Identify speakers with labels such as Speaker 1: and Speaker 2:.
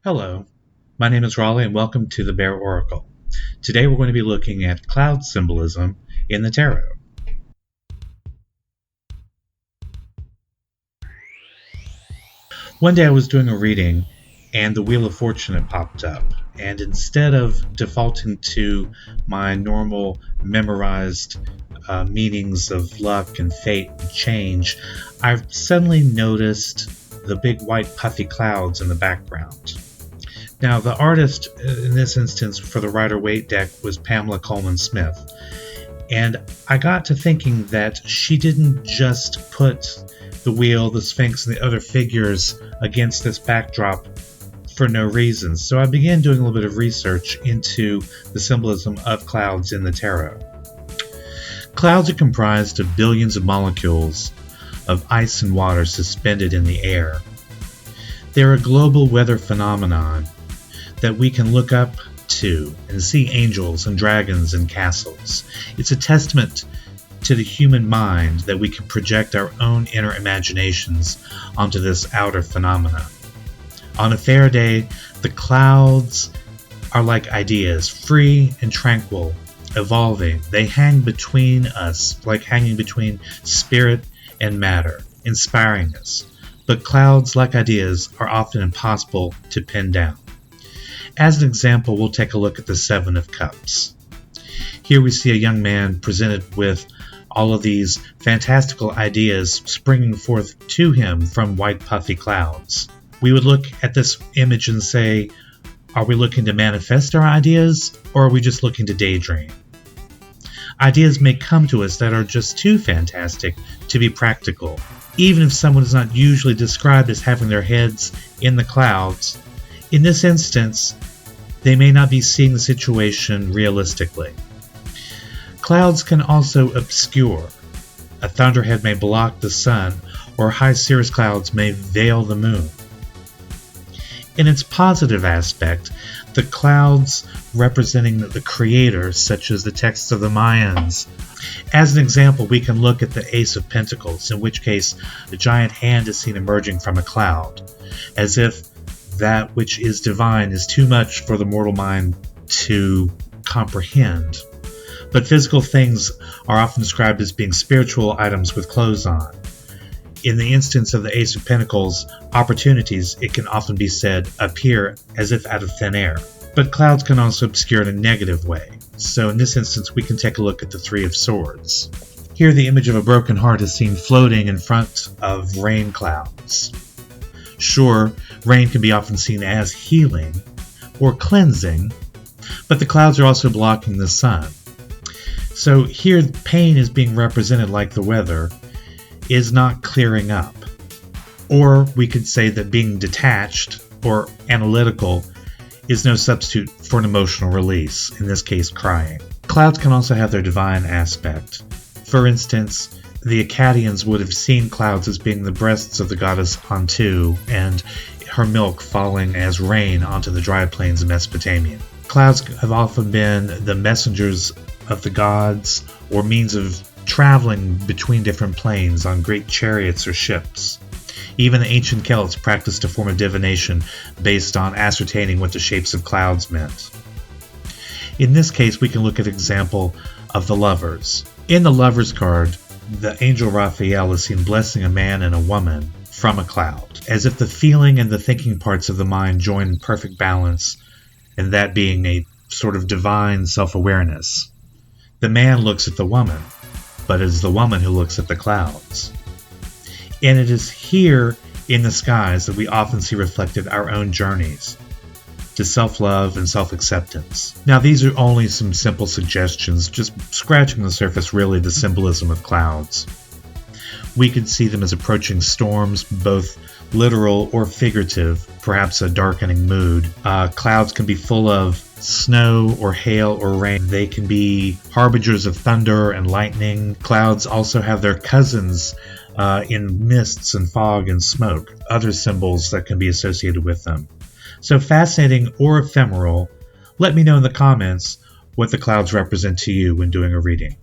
Speaker 1: Hello, my name is Raleigh and welcome to the Bear Oracle. Today we're going to be looking at cloud symbolism in the tarot. One day I was doing a reading and the Wheel of Fortune had popped up, and instead of defaulting to my normal memorized meanings of luck and fate and change, I suddenly noticed the big white puffy clouds in the background. Now, the artist in this instance for the Rider-Waite deck was Pamela Coleman Smith. And I got to thinking that she didn't just put the wheel, the Sphinx, and the other figures against this backdrop for no reason. So I began doing a little bit of research into the symbolism of clouds in the tarot. Clouds are comprised of billions of molecules of ice and water suspended in the air. They're a global weather phenomenon that we can look up to and see angels and dragons and castles. It's a testament to the human mind that we can project our own inner imaginations onto this outer phenomena. On a fair day, the clouds are like ideas, free and tranquil, evolving. They hang between us, like hanging between spirit and matter, inspiring us. But clouds, like ideas, are often impossible to pin down. As an example, we'll take a look at the Seven of Cups. Here we see a young man presented with all of these fantastical ideas springing forth to him from white puffy clouds. We would look at this image and say, are we looking to manifest our ideas, or are we just looking to daydream? Ideas may come to us that are just too fantastic to be practical. Even if someone is not usually described as having their heads in the clouds, in this instance, they may not be seeing the situation realistically. Clouds can also obscure. A thunderhead may block the sun, or high cirrus clouds may veil the moon. In its positive aspect, the clouds representing the creator, such as the texts of the Mayans. As an example, we can look at the Ace of Pentacles, in which case a giant hand is seen emerging from a cloud, as if that which is divine is too much for the mortal mind to comprehend. But physical things are often described as being spiritual items with clothes on. In the instance of the Ace of Pentacles, opportunities, it can often be said, appear as if out of thin air. But clouds can also obscure in a negative way. So in this instance, we can take a look at the Three of Swords. Here the image of a broken heart is seen floating in front of rain clouds. Sure, rain can be often seen as healing or cleansing, but the clouds are also blocking the sun. So here pain is being represented like the weather is not clearing up. Or we could say that being detached or analytical is no substitute for an emotional release, in this case crying. Clouds can also have their divine aspect. For instance, the Akkadians would have seen clouds as being the breasts of the goddess Antu and her milk falling as rain onto the dry plains of Mesopotamia. Clouds have often been the messengers of the gods or means of traveling between different planes on great chariots or ships. Even the ancient Celts practiced a form of divination based on ascertaining what the shapes of clouds meant. In this case, we can look at an example of the Lovers. In the Lovers card, the angel Raphael is seen blessing a man and a woman from a cloud, as if the feeling and the thinking parts of the mind join in perfect balance, and that being a sort of divine self-awareness. The man looks at the woman, but it is the woman who looks at the clouds. And it is here in the skies that we often see reflected our own journeys to self-love and self-acceptance. Now, these are only some simple suggestions, just scratching the surface really the symbolism of clouds. We could see them as approaching storms, both literal or figurative, perhaps a darkening mood. Clouds can be full of snow or hail or rain. They can be harbingers of thunder and lightning. Clouds also have their cousins in mists and fog and smoke, other symbols that can be associated with them. So fascinating or ephemeral, let me know in the comments what the clouds represent to you when doing a reading.